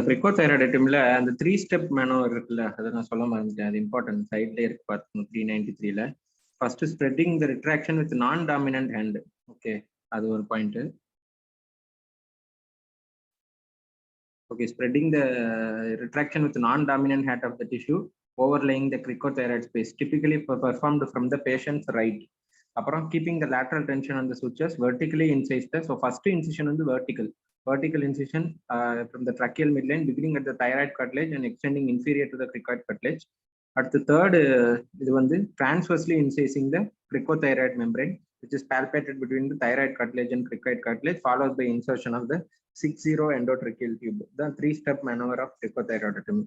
கிரிக்கோதைராய்டிசம்ல அந்த 3 step manure இருக்குல்ல, அதை நான் சொல்ல மறந்துட்டேன். அது இம்பார்ட்டன்ட், சைட்லேயே இருக்கு பார்த்துக்கணும். 393ல first spreading the retraction with non dominant hand. Okay, அது ஒரு point. Okay, spreading the retraction with non-dominant hand of the tissue overlaying the cricothyroid space, typically performed from the patient's right. அப்புறம் keeping the lateral tension on the sutures vertically incised. So first incision வந்து vertical incision from the tracheal midline beginning at the thyroid cartilage and extending inferior to the cricoid cartilage. அடுத்து third இது வந்து transversely incising the cricothyroid membrane which is palpated between the thyroid cartilage and cricoid cartilage, followed by insertion of the 6-0 endotracheal tube. The 3-step maneuver of cricothyroidotomy.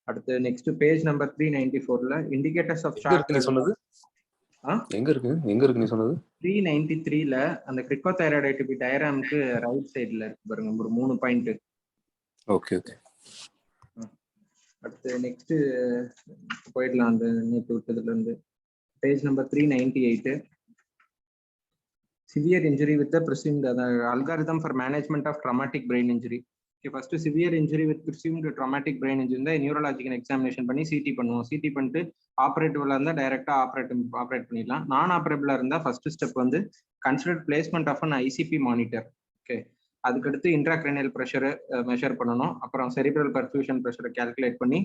அடுத்து next page number 394ல indicators of short சொன்னது எங்க இருக்கு நீ சொன்னது 393ல அந்த cricothyroidotomy டயகிராமுக்கு right சைடுல இருக்கு பாருங்க, ஒரு 3 பாயிண்ட். ஓகே. அடுத்து நெக்ஸ்ட் போயிடலாம். அந்த நேற்று விட்டதுல இருந்து page number 398. Severe injury with the presumed algorithm for management of traumatic brain injury. Okay, first severe injury with presumed traumatic brain injury இந்த நியூரலாஜிக்கல் எக்ஸாமினேஷன் பண்ணி சிடி பண்ணுவோம். சிடி பண்ணிட்டு ஆப்ரேட்டிவ்ல இருந்தா டைரக்டா ஆப்ரேட் பண்ணிடலாம். நான் ஆப்ரேட்டிவ்ல இருந்தா ஃபர்ஸ்ட் ஸ்டெப் வந்து consider placement of an ICP monitor. Okay, அதுக்கடுத்து இன்ட்ராக்ரேனியல் ப்ரெஷரை மெஷர் பண்ணணும். அப்புறம் செரிப்ரல் பர்ஃபியூஷன் ப்ரெஷரை கால்குலேட் பண்ணி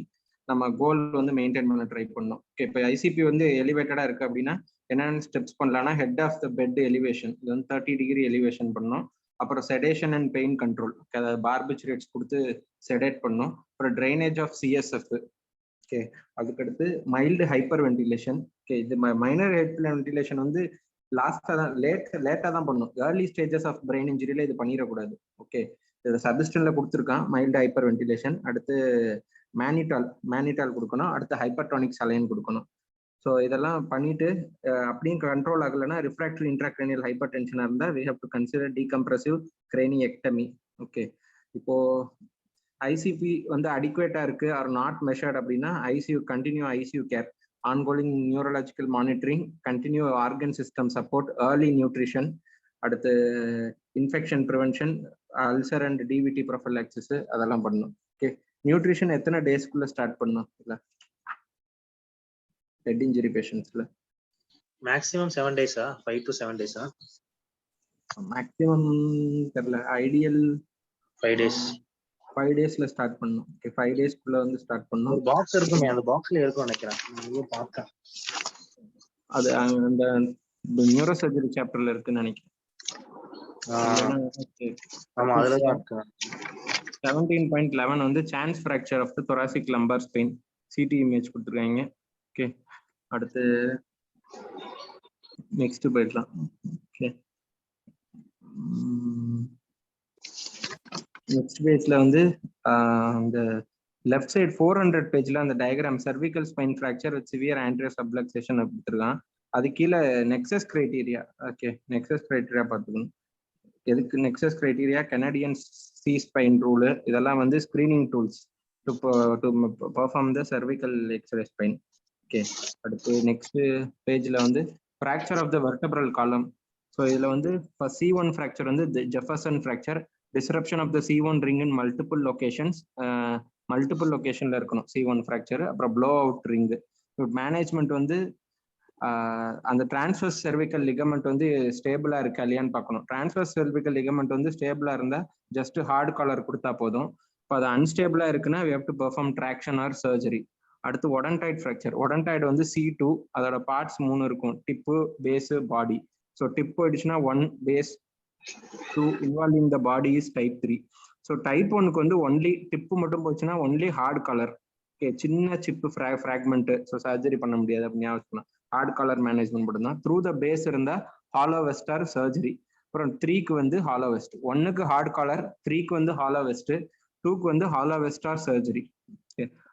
நம்ம கோல் வந்து மெயின்டைன் பண்ண ட்ரை பண்ணணும். ஓகே, இப்போ ஐசிபி வந்து எலிவேட்டடா இருக்கு அப்படின்னா என்னென்ன ஸ்டெப்ஸ் பண்ணலாம்னா head of the bed elevation, இது வந்து 30 டிகிரி எலிவேஷன் பண்ணணும். அப்புறம் செடேஷன் அண்ட் பெயின் கண்ட்ரோல், அதாவது பார்பிச்சுரேட்ஸ் கொடுத்து செடேட் பண்ணணும். அப்புறம் ட்ரைனேஜ் ஆஃப் சிஎஸ்எஃப். ஓகே, அதுக்கடுத்து மைல்டு ஹைப்பர் வென்டிலேஷன். ஓகே, இது மைனர் ஹைப்பர் வென்டிலேஷன் வந்து லாஸ்டா தான் லேட்டா தான் பண்ணும். ஏர்லி ஸ்டேஜஸ் ஆஃப் பிரெயின் இன்ஜுரியில இது பண்ணிடக்கூடாது. ஓகே, இது சஜஷன்ல கொடுத்துருக்கான் மைல்டு ஹைப்பர் வென்டிலேஷன். அடுத்து மேனிட்டால் கொடுக்கணும். அடுத்து ஹைப்பர்டானிக் சலைன் கொடுக்கணும். ஸோ இதெல்லாம் பண்ணிட்டு அப்படியும் கண்ட்ரோல் ஆகலைன்னா ரிஃப்ராக்டரி இன்ட்ராக்ரேனியல் ஹைப்பர் டென்ஷனாக இருந்தால் we have to consider decompressive craniectomy. Okay, இப்போ ஐசிபி வந்து அடிக்குவேட்டா இருக்கு ஆர் நாட் மெஷர்ட் அப்படின்னா continue ICU care, ongoing neurological monitoring, continue organ system support, early nutrition, அடுத்து infection prevention, ulcer and DVT prophylaxis அதெல்லாம் பண்ணணும். ஓகே, நியூட்ரிஷன் எத்தனை டேஸ்க்குள்ள ஸ்டார்ட் பண்ணணும்? இல்லை ஹெட் இன்ஜுரி பேஷண்ட்ஸ்ல மேக்ஸிமம் 7 டேஸா 5 to 7 டேஸா? மேக்ஸிமம் தெரியல, ஐடியல் 5 டேஸ். 5 டேஸ்ல ஸ்டார்ட் பண்ணணும். ஓகே, 5 டேஸ்க்குள்ள வந்து ஸ்டார்ட் பண்ணணும். ஒரு பாக்ஸ் இருக்குமே, அந்த பாக்ஸ்ல இருக்கும் நினைக்கிறேன். நீங்க பாக்க அது அந்த நியூரோ சர்ஜரி சாப்டர்ல இருக்குன்னு நினைக்கிறேன். ஆமா, அதுல தான் இருக்கு. 17.11 வந்து chance fracture of the thoracic lumbar spine, CT image கொடுத்துருக்காங்க. ஓகே, அடுத்து நெக்ஸ்ட் போயிடலாம். ஓகே, நெக்ஸ்ட் பேஜ்ல வந்து இந்த லெஃப்ட் சைடு 400 பேஜ்ல அந்த diagram cervical spine fracture with severe anterior subluxation கொடுத்துருக்கான். அது கீழே nexus criteria. Okay, nexus criteria பார்த்துக்கணும். எதுக்கு nexus criteria? Canadian C spine rule, இதெல்லாம் வந்து screening tools to perform the cervical x-ray spine. Okay, அடுத்து நெக்ஸ்ட் பேஜ்ல வந்து ஃப்ராக்சர் ஆஃப் த வெர்டெப்ரல் காலம். ஸோ இதுல வந்து இப்போ C1 ஃப்ராக்சர் வந்து Jefferson fracture, disruption of the C1 ring in multiple லொகேஷன்ல இருக்கணும் C1 ஃப்ராக்சர். அப்புறம் ப்ளோ அவுட் ரிங் மேனேஜ்மெண்ட் வந்து அந்த டிரான்ஸ்வர்ஸ் செர்விக்கல் லிகமெண்ட் வந்து ஸ்டேபிளா இருக்கா இல்லையான்னு பார்க்கணும். டிரான்ஸ்வர்ஸ் செர்விக்கல் லிகமெண்ட் வந்து ஸ்டேபிளா இருந்தா ஜஸ்ட் ஹார்ட் காலர் கொடுத்தா போதும். இப்போ அது அன்ஸ்டேபிளா இருக்குன்னா we have to perform traction or surgery. அடுத்து ஒடன்டாய்ட் ஃப்ராக்சர். ஒடன்டாய்டு வந்து C2, அதோட பார்ட்ஸ் 3 இருக்கும், tip, base, body. So tip போயிடுச்சுன்னா 1, base 2, involving the body is type 3. So type 1க்கு வந்து ஒன்லி டிப்பு மட்டும் போச்சுன்னா ஒன்லி ஹார்ட் காலர். ஓகே, சின்ன சிப்பு ஃப்ராக்மெண்ட், ஸோ சர்ஜரி பண்ண முடியாது அப்படின்னு ஞாபகம். ஹார்ட் காலர் மேனேஜ்மெண்ட் மட்டும் தான். த்ரூ த பேஸ் இருந்தா ஹாலோ வெஸ்ட் ஆர் சர்ஜரி. அப்புறம் 3க்கு வந்து ஹாலோ வெஸ்ட். 1க்கு ஹார்ட் காலர், 3க்கு வந்து ஹாலோ வெஸ்ட், 2க்கு வந்து ஹாலோ வெஸ்ட் ஆர் சர்ஜரி.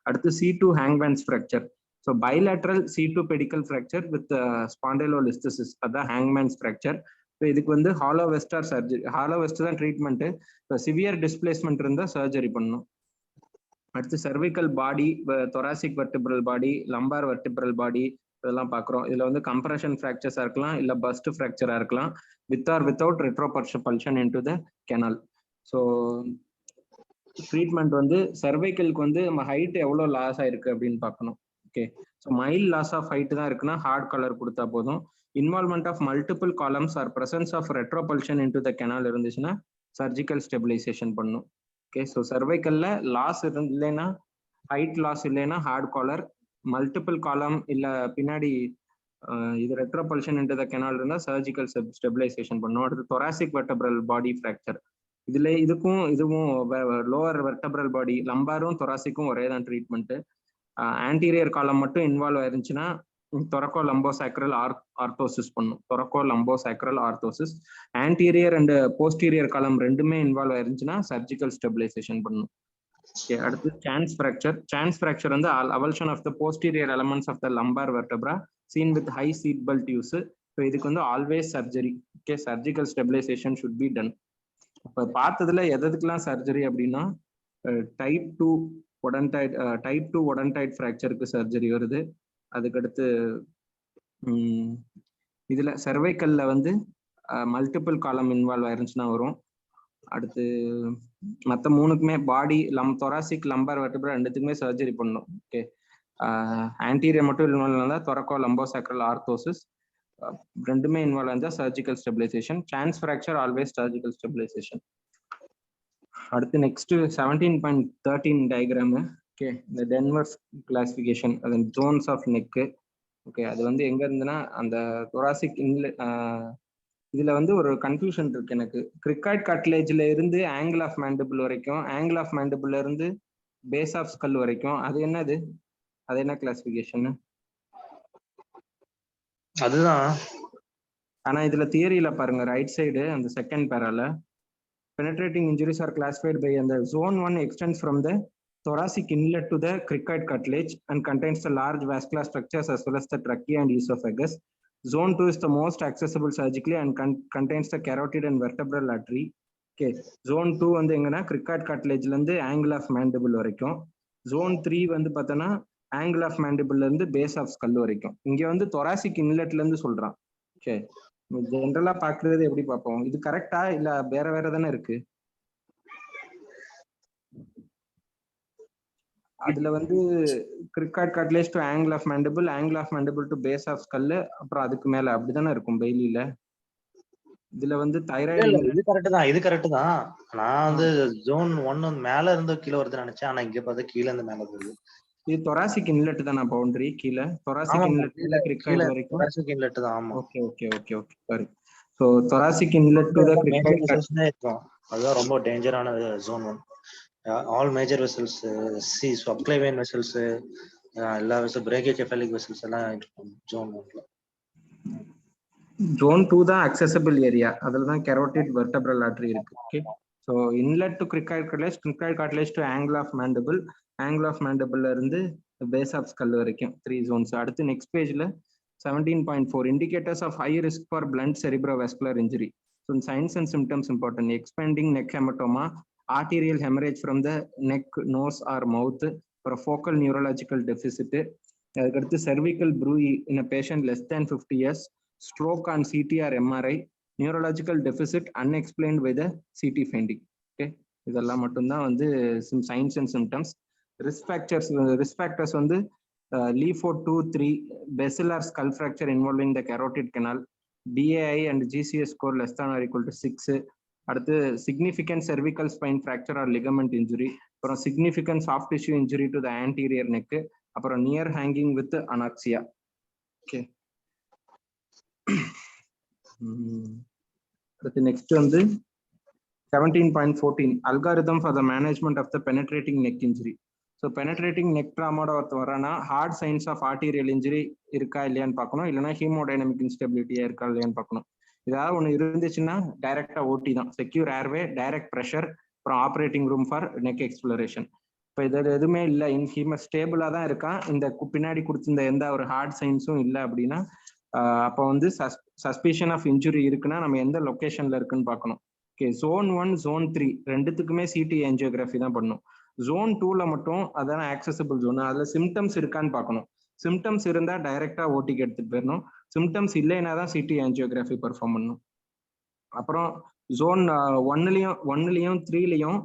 அடுத்து C2 hangman's fracture. So bilateral C2 pedicle fracture with spondylolisthesis, அதான் ஹேங்மேன்ஸ் ஃப்ராக்சர். ஸோ இதுக்கு வந்து halo vest or surgery. Halo vest தான் ட்ரீட்மெண்ட். இப்போ சிவியர் டிஸ்பிளேஸ்மெண்ட் இருந்தால் சர்ஜரி பண்ணணும். அடுத்து cervical body, thoracic vertebral body, lumbar vertebral body இதெல்லாம் பார்க்குறோம். இதுல வந்து கம்ப்ரெஷன் ஃப்ராக்சர்ஸா இருக்கலாம், இல்லை பஸ்ட் ஃப்ராக்சரா இருக்கலாம், with or without retropulsion into the canal. So treatment வந்து சர்வைக்கலுக்கு வந்து நம்ம ஹைட் எவ்வளோ லாஸ் ஆயிருக்கு அப்படின்னு பார்க்கணும். Okay, so mild loss of height தான் இருக்குன்னா ஹார்ட் கலர் கொடுத்தா போதும். Involvement of multiple columns or presence of retropulsion into the canal இருந்துச்சுன்னா சர்ஜிக்கல் ஸ்டெபிலைசேஷன் பண்ணும். ஓகே, ஸோ சர்வைக்கல்ல லாஸ் இல்லைன்னா, ஹைட் லாஸ் இல்லைன்னா ஹார்ட் காலர், மல்டிபிள் காலம் இல்லை பின்னாடி இது ரெட்ரோபல்ஷன் இன்டு த கெனால் இருந்தால் சர்ஜிக்கல் ஸ்டெபிலைசேஷன் பண்ணும். அடுத்து தொராசிக் வெர்டபிரல் பாடி ஃப்ராக்சர். இதுவும் லோவர் வெர்டபிரல் பாடி லம்பாரும் தொராசிக்கும் ஒரே தான் ட்ரீட்மெண்ட். ஆன்டீரியர் காலம் மட்டும் இன்வால்வ் ஆயிருந்துச்சுன்னா தொரக்கோ லம்போசாக்ரல் ஆர்த்தோசிஸ் பண்ணும். Thoraco லம்போசாக்ரல் orthosis. Anterior and posterior column ரெண்டுமே இன்வால்வ் ஆயிருந்துச்சுன்னா சர்ஜிக்கல் ஸ்டெபிலைசேஷன் பண்ணும். அடுத்து சான்ஸ் ஃப்ராக்சர். சான்ஸ் ஃப்ராக்சர் வந்து avulsion of the posterior elements of the lumbar vertebra seen with high seat belt use. So இதுக்கு வந்து always surgery. Okay, surgical stabilization should be done. இப்போ பார்த்ததுல எதுக்கெல்லாம் surgery அப்படின்னா type 2 ஒடன்டைட் ஃப்ராக்சருக்கு surgery வருது. அதுக்கடுத்து இதுல சர்வைக்கல்ல வந்து மல்டிபிள் காலம் இன்வால்வ் ஆயிருந்துச்சுன்னா வரும். அடுத்து மற்ற மூணுக்குமே பாடி தொராசிக் லம்பார் வெர்டெப்ரா ரெண்டுத்துக்குமே சர்ஜரி பண்ணணும். ஓகே, ஆன்டீரியர் மட்டும் இன்வால்வ் இருந்தால் தொரக்கோ லம்போசாக்ரல் ஆர்த்தோசிஸ், ரெண்டுமே இன்வால்வ் இருந்தால் surgical stabilisation. Chance fracture always surgical stabilisation. அடுத்து நெக்ஸ்ட் 17.13 டயக்ராம். ஓகே, இந்த டென்வர்ஸ் கிளாசிஃபிகேஷன், அது ஜோன்ஸ் ஆஃப் நெக்கு. ஓகே, அது வந்து எங்க இருந்துன்னா அந்த தொராசிக் இதுல வந்து ஒரு கன்ஃபியூஷன் இருக்கு எனக்கு. கிரிக்காய்ட் கார்ட்லேஜ்ல இருந்து ஆங்கிள் ஆஃப் மேண்டிபிள் வரைக்கும், ஆங்கிள் ஆஃப் மேண்டிபிள்ல இருந்து பேஸ் ஆஃப் ஸ்கல் வரைக்கும், அது என்னது? அது என்ன கிளாசிஃபிகேஷன்? அதுதான். ஆனா இதுல தியரியில பாருங்க, ரைட் சைடு அந்த செகண்ட் பேரால penetrating injuries are classified by and the zone 1 extends from the thoracic inlet to the cricoid cartilage and contains the large vascular structures as well as the trachea and esophagus. Zone 2 is the most accessible surgically and contains the carotid and vertebral artery. Okay, zone 2 வந்து எங்கன்னா cricoid cartilage ல இருந்து angle of mandible வரைக்கும். zone 3 வந்து பார்த்தோன்னா angle of mandible ல இருந்து base of skull வரைக்கும். இங்க வந்து thoracic inlet ல இருந்து சொல்றான். ஓகே, ஜென்ரலா பாக்குறது எப்படி பார்ப்போம்? இது கரெக்டா இல்ல வேற தானே இருக்கு? அதுல வந்து cricoid cartilage to angle of mandible to base of skull, அப்புறம் அதுக்கு மேல அப்படிதானே இருக்கும் பெய்லியில. இதுல வந்து தைராய்டு. இது கரெக்ட் தான். நான் வந்து ஜோன் 1 மேல இருந்து கீழே வருதுன்னு நினைச்சேன். ஆனா இங்க பார்த்தா கீழே இருந்து மேல வருது. இது தொராசிக் இன்லெட் தான பவுண்டரி? கீழே தொராசிக் இன்லெட்ல கிரிக்காய்ட் வரைக்கும் தொராசிக் இன்லெட் தான். ஆமா, okay sorry. So thoracic inlet to the cricoid இருக்கும். அதுதான் ரொம்ப டேஞ்சரான zone 1. All major vessels, subclavian vessels, எல்லா வெசல், பிரேக்கியோசெஃபாலிக் வெசல்ஸ் எல்லாம் இருக்கும் ஜோன் 1ல. ஜோன் 2 தான் அக்செசிபிள் ஏரியா. அதுல தான் கெரோட்டிட் வெர்டெப்ரல் ஆர்டரி இருக்கு. Okay, so inlet to cricoid cartilage to angle of மேண்டிபிள்ல இருந்து பேஸ் ஆஃப் ஸ்கல் வரைக்கும் 3 ஜோன்ஸ். அடுத்து நெக்ஸ்ட் பேஜ்ல 17.4 indicators of high risk for blunt cerebrovascular injury. So signs and symptoms important: expanding neck hematoma, arterial hemorrhage from the neck, nose or mouth, or a focal neurological deficit. அதுக்கடுத்து cervical bruit in a patient less than 50 years, stroke on CT or MRI, neurological deficit unexplained by the CT finding. Okay, இதெல்லாம் மட்டும்தான் வந்து signs and symptoms. Risk factors வந்து LeFo 2-3, basilar skull fracture involving the carotid canal, BAI and GCS score less than or equal to 6. அடுத்து significant cervical spine fracture or ligament injury, அப்புறம் significant soft tissue injury to the anterior neck, அப்புறம் near hanging with anoxia. Okay, அடுத்து next வந்து 17.14 algorithm for the management of the penetrating neck injury. So penetrating neck ட்ராமாவோட ஒருத்தர் வரானா hard signs of arterial injury இருக்கா இல்லையான்னு பார்க்கணும், இல்லைன்னா ஹீமோடைனமிக் இன்ஸ்டெபிலிட்டியா இருக்கா இல்லையான்னு பார்க்கணும். ஏதாவது ஒன்று இருந்துச்சுன்னா டைரக்டா ஓட்டி தான். செக்யூர் ஏர்வே, டைரக்ட் ப்ரெஷர், அப்புறம் operating room for neck exploration. இப்போ இதில் எதுவுமே இல்லை, ஹீம ஸ்டேபிளாக தான் இருக்கான், இந்த பின்னாடி கொடுத்துருந்த எந்த ஒரு ஹார்ட் சைன்ஸும் இல்லை அப்படின்னா அப்போ வந்து சஸ்பிஷன் ஆஃப் இன்ஜுரி இருக்குன்னா நம்ம எந்த லொக்கேஷன்ல இருக்குன்னு பார்க்கணும். ஓகே, ஜோன் 1 ஜோன் 3 ரெண்டுத்துக்குமே சிடி ஆஞ்சியோகிராஃபி தான் பண்ணும். ஜோன் 2ல மட்டும் அதான ஆக்சசிபிள் ஜோன், அதுல சிம்டம்ஸ் இருக்கான்னு பார்க்கணும். சிம்டம்ஸ் இருந்தா டைரக்டா ஓடிக்கு எடுத்துட்டு போயிடணும். சிம்டம்ஸ் இல்லைன்னா தான் சிடி ஆஞ்சியோகிராஃபி பெர்ஃபார்ம் பண்ணணும். அப்புறம் ஜோன் 1லயும் 3லயும்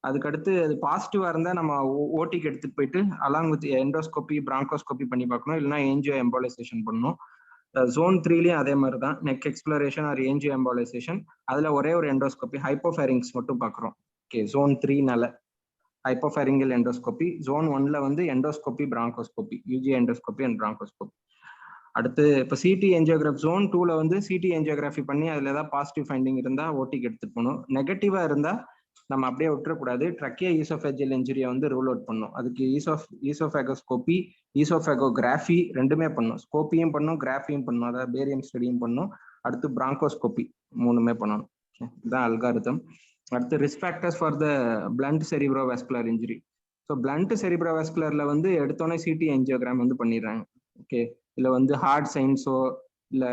அதுக்கடுத்து அது பாசிட்டிவா இருந்தா நம்ம ஓடிக்கு எடுத்துட்டு போயிட்டு அலாங் வித் எண்டோஸ்கோபி பிராங்கோஸ்கோபி பண்ணி பார்க்கணும், இல்லைன்னா ஏஞ்சியோ எம்பாலைசேஷன் பண்ணணும். ஜோன் 3லயும் அதே மாதிரி தான், neck exploration or angio embolization. அதுல ஒரே ஒரு எண்டோஸ்கோபி ஹைப்போஃபேரிங்ஸ் மட்டும் பார்க்குறோம். ஓகே, ஜோன் 3னால ஹைப்போஃபேரிங்கல் எண்டோஸ்கோபி. ஜோன் 1ல வந்து endoscopy bronchoscopy, UG endoscopy and bronchoscopy. அடுத்து இப்போ சிடி என்ஜியோகிராஃபி ஜோன் 2ல வந்து சிடி என்ஜியோகிராஃபி பண்ணி அதுல ஏதாவது பாசிட்டிவ் ஃபைண்டிங் இருந்தா ஓடிக்கு எடுத்துட்டு போகணும். நெகட்டிவா இருந்தா நம்ம அப்படியே விட்டுறக்கூடாது, ட்ரக்கியா ஈசோஃபேஜியல் இன்ஜுரியை வந்து ரூல் அவுட் பண்ணும். அதுக்கு ஈசோஃபேகோஸ்கோபி ஈசோஃபேகோகிராஃபி ரெண்டுமே பண்ணும், ஸ்கோப்பியும் பண்ணும் கிராஃபியும் பண்ணும், அதாவது பேரியம் ஸ்டடியும் பண்ணும். அடுத்து பிராங்கோஸ்கோபி 3மே பண்ணணும். இதுதான் அல்காரிதம். அடுத்து risk factors for the blunt cerebrovascular injury. So blunt செரிப்ரோவாஸ்குலர்ல வந்து எடுத்தோன்னே சிடி என்ஜியோகிராம் வந்து பண்ணிடுறாங்க. ஓகே, இல்லை வந்து ஹார்ட் சைன்ஸோ இல்லை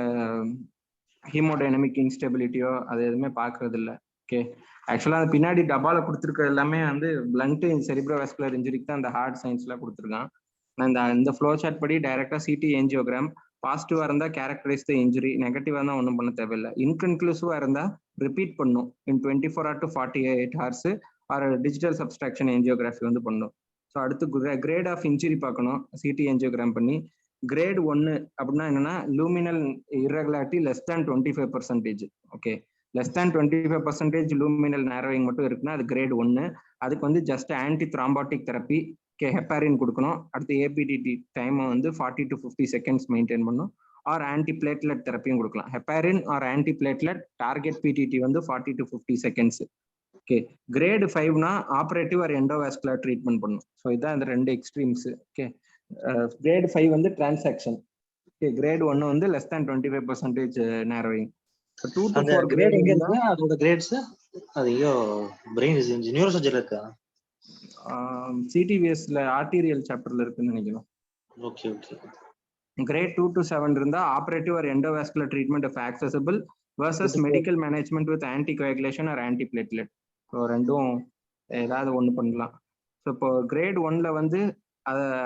ஹீமோடைனமிக் இன்ஸ்டெபிலிட்டியோ அது எதுவுமே பார்க்கறது இல்லை. ஓகே, ஆக்சுவலாக பின்னாடி டபால கொடுத்துருக்க எல்லாமே வந்து பிளண்ட் செரிப்ரோவாஸ்குலர் இன்ஜுரிக்கு தான் அந்த ஹார்ட் சைன்ஸ்லாம் கொடுத்துருக்கான். இந்த ஃப்ளோ சார்ட் படி டைரக்டா சிடி என்ஜியோகிராம், பாசிட்டிவா இருந்தா கேரக்டரைஸ் த இன்ஜுரி, நெகட்டிவா இருந்தா ஒன்றும் பண்ண தேவையில்லை. இன்கன்க்ளூசிவா இருந்தா ரிப்பீட் பண்ணும் in 24 hours to 48 hours or digital subtraction angiography வந்து பண்ணும். ஸோ அடுத்து கிரேட் ஆஃப் இன்ஜுரி பார்க்கணும் சிடி என்ஜியோகிராம் பண்ணி. கிரேட் 1 அப்படின்னா என்னன்னா luminal irregularity less than 25%. Okay, less than 25% luminal narrowing மட்டும் இருக்குன்னா அது கிரேட் 1. அதுக்கு வந்து just anti thrombotic therapy heparin கொடுக்கணும். அடுத்து ஏபிடிடி டைம் வந்து 40 to 50 seconds மெயின்டைன் பண்ணும். ஆர் ஆன்டி பிளேட்லெட் தெரப்பியும் கொடுக்கலாம். Heparin are anti platelet, target PTT வந்து 40 to 50 seconds. ஓகே, கிரேட் 5னா ஆப்ரேட்டிவ் ஆர் எண்டோவாஸ்குலர் ட்ரீட்மெண்ட் பண்ணும். ஸோ இதான் இந்த ரெண்டு எக்ஸ்ட்ரீம்ஸ். ஓகே, கிரேட் 5 வந்து டிரான்சாக்ஷன். ஓகே, கிரேட் 1 வந்து less than 25% narrowing. 2 to 4 grade இருந்தா அதோட கிரேட்ஸ் அது பிரெயின் நியூரோ சர்ஜரி இருக்கா? சிடிவிஎஸ்ல ஆர்டீரியல் சாப்டர்ல இருக்குன்னு நினைக்கிறேன். Okay okay. கிரேட் 2 to 7 இருந்தா operative or endovascular treatment if accessible versus medical management with anticoagulation or anti platelet. So ரெண்டும் ஏதாவது ஒன்று பண்ணலாம். ஸோ இப்போ கிரேட் 1ல வந்து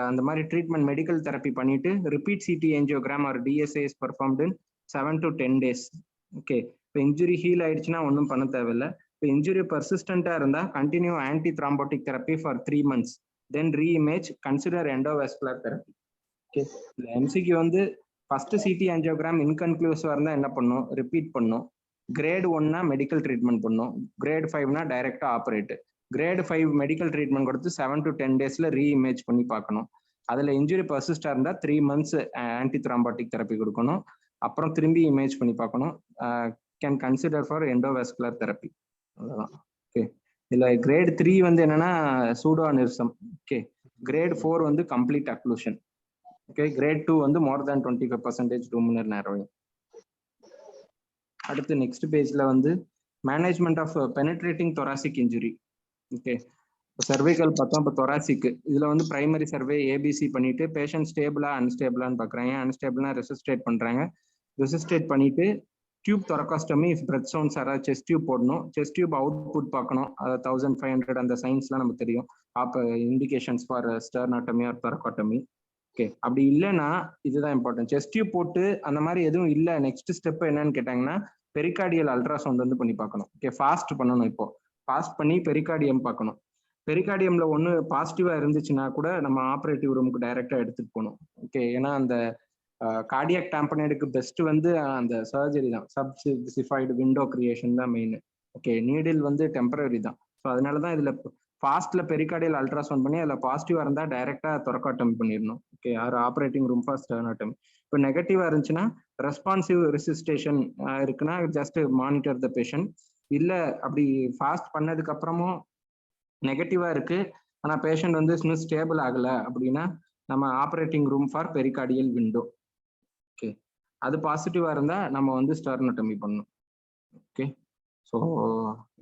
அந்த மாதிரி ட்ரீட்மெண்ட் மெடிக்கல் தெரப்பி பண்ணிட்டு repeat CT angiogram or DSA is performed in 7 to 10 days. Okay, இப்போ இன்ஜுரி ஹீல் ஆயிடுச்சுன்னா ஒன்றும் பண்ண தேவையில்லை. இப்போ இன்ஜுரி பர்சிஸ்டண்டா இருந்தா continue anti thrombotic therapy for 3 months, then reimage, consider endovascular therapy. Okay, இந்த எம்சிக்கு வந்து ஃபர்ஸ்ட் சிடி ஆஞ்சியோகிராம் இன்கன்க்ளூசிவா இருந்தா என்ன பண்ணும், ரிப்பீட் பண்ணும். கிரேட் 1னா மெடிக்கல் ட்ரீட்மெண்ட் பண்ணும். கிரேட் 5னா டைரக்டா ஆப்ரேட். கிரேட் 5 மெடிக்கல் ட்ரீட்மெண்ட் கொடுத்து 7 to 10 daysல ரீஇமேஜ் பண்ணி பார்க்கணும். அதுல இன்ஜுரி பர்சிஸ்டா இருந்தா 3 months ஆன்டி த்ராம்போட்டிக் தெரப்பி கொடுக்கணும். அப்புறம் திரும்பி இமேஜ் பண்ணி பார்க்கணும். Can consider for endovascular therapy. அவ்வளவுதான். ஓகே, இதுல கிரேட் 3 வந்து என்னன்னா சூடோ அனிரிசம். ஓகே, கிரேட் 4 வந்து கம்ப்ளீட் அக்ளூஷன். ஓகே, கிரேட் 2 வந்து மோர் தேன் 25% லூமினல் நேரோவிங். அடுத்து நெக்ஸ்ட் பேஜ்ல வந்து management of penetrating thoracic injury. Okay, cervical பார்த்தோம். இப்போ தொராசிக் இதுல வந்து பிரைமரி சர்வே ஏபிசி பண்ணிட்டு பேஷண்ட் ஸ்டேபிளா அன்ஸ்டேபிளான்னு பாக்குறாங்க. அன்ஸ்டேபிளா ரெசிஸ்டேட் பண்றாங்க. ரெசிஸ்டேட் பண்ணிட்டு tube thoracostomy if breath sounds யாராவது செஸ்ட் டியூப் போடணும். செஸ்ட் டியூப் அவுட்புட் பார்க்கணும். 1500 அந்த சயின்ஸ்லாம் நமக்கு தெரியும். அப்போ indications for sternotomy or thoracotomy. Okay, அப்படி இல்லைன்னா இதுதான் இம்பார்ட்டன்ட். செஸ்ட் டியூப் போட்டு அந்த மாதிரி எதுவும் இல்லை, நெக்ஸ்ட் ஸ்டெப் என்னன்னு கேட்டாங்கன்னா பெரிகார்டியல் அல்ட்ராசவுண்ட் வந்து பண்ணி பார்க்கணும். ஓகே, ஃபாஸ்ட் பண்ணணும். இப்போ ஃபாஸ்ட் பண்ணி பெரிகார்டியம் பார்க்கணும். பெரிகார்டியம்ல ஒன்று பாசிட்டிவா இருந்துச்சுன்னா கூட நம்ம ஆப்ரேட்டிவ் ரூமுக்கு டைரக்டா எடுத்துட்டு போகணும். ஓகே, ஏன்னா அந்த கார்டியாக் டாம்பனேடுக்கு பெஸ்ட் வந்து அந்த சர்ஜரி தான். சப்சிஃபைடு விண்டோ கிரியேஷன் தான் மெயின். ஓகே, நீடில் வந்து டெம்பரரி தான். ஸோ அதனால தான் இதுல ஃபாஸ்ட்ல பெரிகார்டியல் அல்ட்ராசவுண்ட் பண்ணி அதில் பாசிட்டிவா இருந்தா டைரக்டா தொரக்காட்டமி பண்ணிடணும். Okay, or operating room for sternotomy. இப்போ நெகட்டிவா இருந்துச்சுன்னா ரெஸ்பான்சிவ் ரெசிஸ்டேஷன் இருக்குன்னா ஜஸ்ட் மானிட்டர் த பேஷண்ட். இல்லை அப்படி ஃபாஸ்ட் பண்ணதுக்கு அப்புறமும் நெகட்டிவா இருக்கு ஆனா பேஷண்ட் வந்து இன்னும் ஸ்டேபிள் ஆகல அப்படின்னா நம்ம operating room for pericardial window. Okay, அது பாசிட்டிவா இருந்தா நம்ம வந்து ஸ்டெர்னோட்டமி பண்ணணும். ஓகே, ஸோ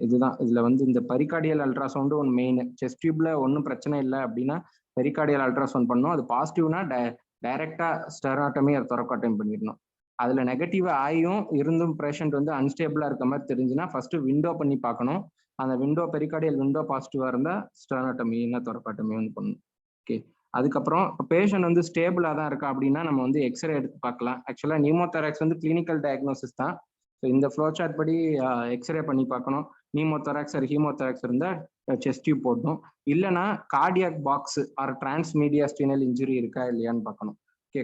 இதுதான் இதுல வந்து இந்த பெரிகார்டியல் அல்ட்ராசவுண்டு ஒன்று மெயின். செஸ்ட் டியூப்ல ஒன்றும் பிரச்சனை இல்லை அப்படின்னா பெரிகார்டியல் அல்ட்ராசவுண்ட் பண்ணணும். அது பாசிட்டிவ்னா டைரக்டா ஸ்டெர்னோட்டமி ஆர் தொரக்காட்டமி பண்ணிடணும். அதுல நெகட்டிவ் ஆயும் இருந்தும் பேஷண்ட் வந்து அன்ஸ்டேபிளா இருக்க மாதிரி தெரிஞ்சுன்னா ஃபர்ஸ்ட் விண்டோ பண்ணி பார்க்கணும். அந்த விண்டோ பெரிகார்டியல் விண்டோ பாசிட்டிவா இருந்தா ஸ்டெர்னோட்டமி இல்லை தொரக்காட்டமி வந்து பண்ணணும். ஓகே, அதுக்கப்புறம் பேஷண்ட் வந்து ஸ்டேபிளா தான் இருக்கா அப்படின்னா நம்ம வந்து எக்ஸ்ரே எடுத்து பார்க்கலாம். ஆக்சுவலா நியூமோதராக்ஸ் வந்து கிளினிக்கல் டயக்னோசிஸ் தான். ஸோ இந்த ஃப்ளோ சார்ட் படி எக்ஸ்ரே பண்ணி பார்க்கணும். நீமோதொராக்ஸ் ஆர் ஹீமோதொராக்ஸ் இருந்தா செஸ்ட் டியூப் போடணும். இல்லைன்னா கார்டியாக் பாக்ஸ் ஆர் டிரான்ஸ்மீடியாஸ்டினல் இன்ஜுரி இருக்கா இல்லையான்னு பார்க்கணும். ஓகே,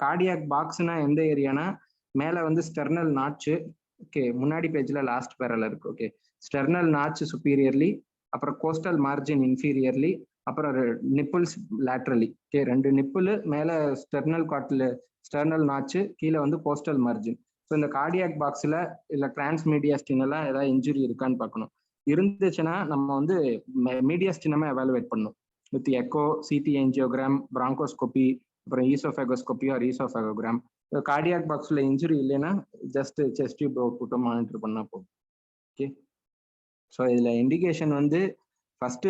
கார்டியாக் பாக்ஸ்னா எந்த ஏரியானா மேல வந்து ஸ்டெர்னல் நாச்சு. ஓகே, முன்னாடி பேஜ்ல லாஸ்ட் பேரல இருக்கு. ஓகே, ஸ்டெர்னல் நாச்சு சுப்பீரியர்லி, அப்புறம் கோஸ்டல் மார்ஜின் இன்ஃபீரியர்லி, அப்புறம் நிப்பிள்ஸ் லேட்ரலி. ஓகே, 2 நிப்பிள் மேல ஸ்டெர்னல் நாச்சு, கீழே வந்து கோஸ்டல் மார்ஜின். ஸோ இந்த கார்டியாக் பாக்ஸ்ல இல்ல டிரான்ஸ்மீடியாஸ்டினலா ஏதாவது இன்ஜுரி இருக்கான்னு பார்க்கணும். இருந்துச்சுன்னா நம்ம வந்து மீடியாஸ்டினமா எவாலுவேட் பண்ணணும் வித் எக்கோ, சிடி ஏஞ்சியோகிராம், பிராங்கோஸ்கோபி, அப்புறம் ஈசோஃபேகோஸ்கோபி ஆர் ஈசோஃபேகோகிராம். கார்டியாக் பாக்ஸ்ல இன்ஜுரி இல்லைன்னா ஜஸ்ட் செஸ்ட் டியூப் போட்டு மானிட்டர் பண்ணா போதும். ஓகே, ஸோ இதுல இண்டிகேஷன் வந்து first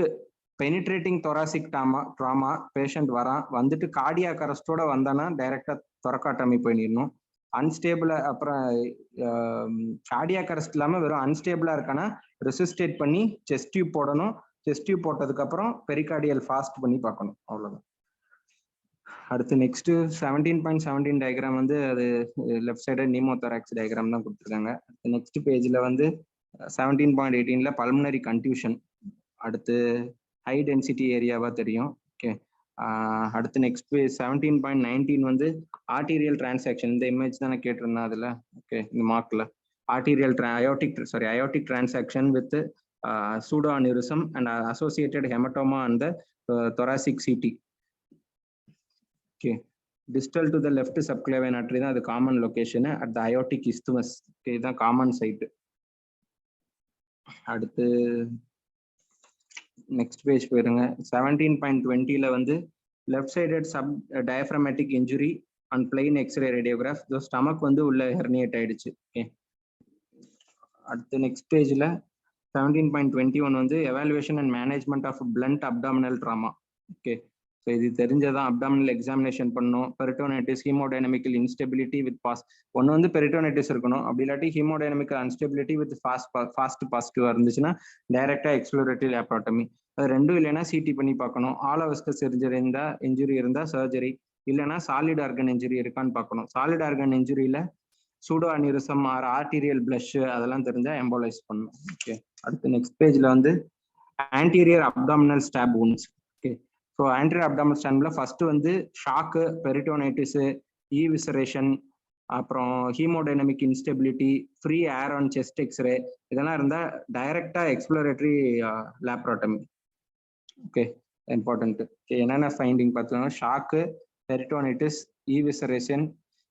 penetrating thoracic drama patient வந்துட்டு கார்டியாக் அரெஸ்டோட வந்தானா டைரக்டா தொரக்காட்டமி பண்ணிடணும். அன்ஸ்டேபிளா அப்புறம் கார்டியாக் அரெஸ்ட் இல்லாம வெறும் அன்ஸ்டேபிளா இருக்கானா ரெசிஸ்டேட் பண்ணி செஸ்ட் டியூப் போடணும். செஸ்ட் டியூப் போட்டதுக்கு அப்புறம் பெரிகார்டியல் ஃபாஸ்ட் பண்ணி பார்க்கணும். அவ்வளவுதான். அடுத்து நெக்ஸ்ட் 17.17 டயக்ராம் வந்து அது லெஃப்ட் சைடு நீமோதொராக்ஸ் டயக்ராம் தான் கொடுத்துருக்காங்க. நெக்ஸ்ட் பேஜ்ல வந்து 17.18ல பல்மனரி கன்டியூஷன். அடுத்து ஹை டென்சிட்டி ஏரியாவா தெரியும். ஓகே, அடுத்து நெக்ஸ்ட் பேஜ் 17.19 வந்து ஆர்டீரியல் டிரான்சாக்ஷன். இந்த இமேஜ் தானே கேட்டிருந்தேன் அதுல. ஓகே, இந்த மார்க்ல arterial aortic transection with pseudo aneurysm and associated hematoma and thoracic CT. Okay, distal to the left subclavian artery தான் அது common location at the aortic isthmus. Okay, இதுதான் காமன் சைட். அடுத்து நெக்ஸ்ட் பேஜ் போயிருங்க. 17.20ல வந்து left sided sub diaphragmatic injury and plain x-ray radiograph. Stomach வந்து உள்ள ஹெர்னியேட் ஆயிடுச்சு. ஓகே, அடுத்து நெக்ஸ்ட் பேஜ்ல 17.21 வந்து evaluation and management of blunt abdominal trauma. Okay, so இது தெரிஞ்சதான். அப்டாமினல் எக்ஸாமினேஷன் பண்ணணும். பெரிட்டோனைட்டிஸ், ஹீமோடைனமிக்கல் இன்ஸ்டெபிலிட்டி வித் ஒன்று வந்து பெரிட்டோனைட்டிஸ் இருக்கணும். அப்படி இல்லாட்டி ஹீமோடைனமிக்கல் அன்ஸ்டெபிலிட்டி வித் ஃபாஸ்ட் பாசிட்டிவா இருந்துச்சுன்னா டைரக்டா எக்ஸ்ப்ளோரேட்டரி லேப்ராட்டமி. அது ரெண்டும் இல்லைன்னா சிடி பண்ணி பார்க்கணும். ஆலோவஸ்கஸ் இன்ஜுரி இருந்தா சர்ஜரி, இல்லைன்னா சாலிட் ஆர்கன் இன்ஜுரி இருக்கான்னு பார்க்கணும். சாலிட் ஆர்கன் இன்ஜுரியில pseudo aneurysm or arterial blush அதெல்லாம் தெரிஞ்சா எம்போலைஸ் பண்ணணும். ஓகே, அடுத்து நெக்ஸ்ட் பேஜ்ல வந்து anterior abdominal stab wounds. Okay, so anterior abdominal ஸ்டாப்ல ஃபர்ஸ்ட் வந்து ஷாக்கு, பெரிட்டோனைட்டிஸ், ஈவிசரேஷன், அப்புறம் hemodynamic instability, free air on chest x-ray இதெல்லாம் இருந்தா டைரக்டா எக்ஸ்ப்ளோரேட்டரி லேப்ராட்டமி. Okay, important. என்னென்ன ஃபைண்டிங் பார்த்தோம்னா shock, peritonitis,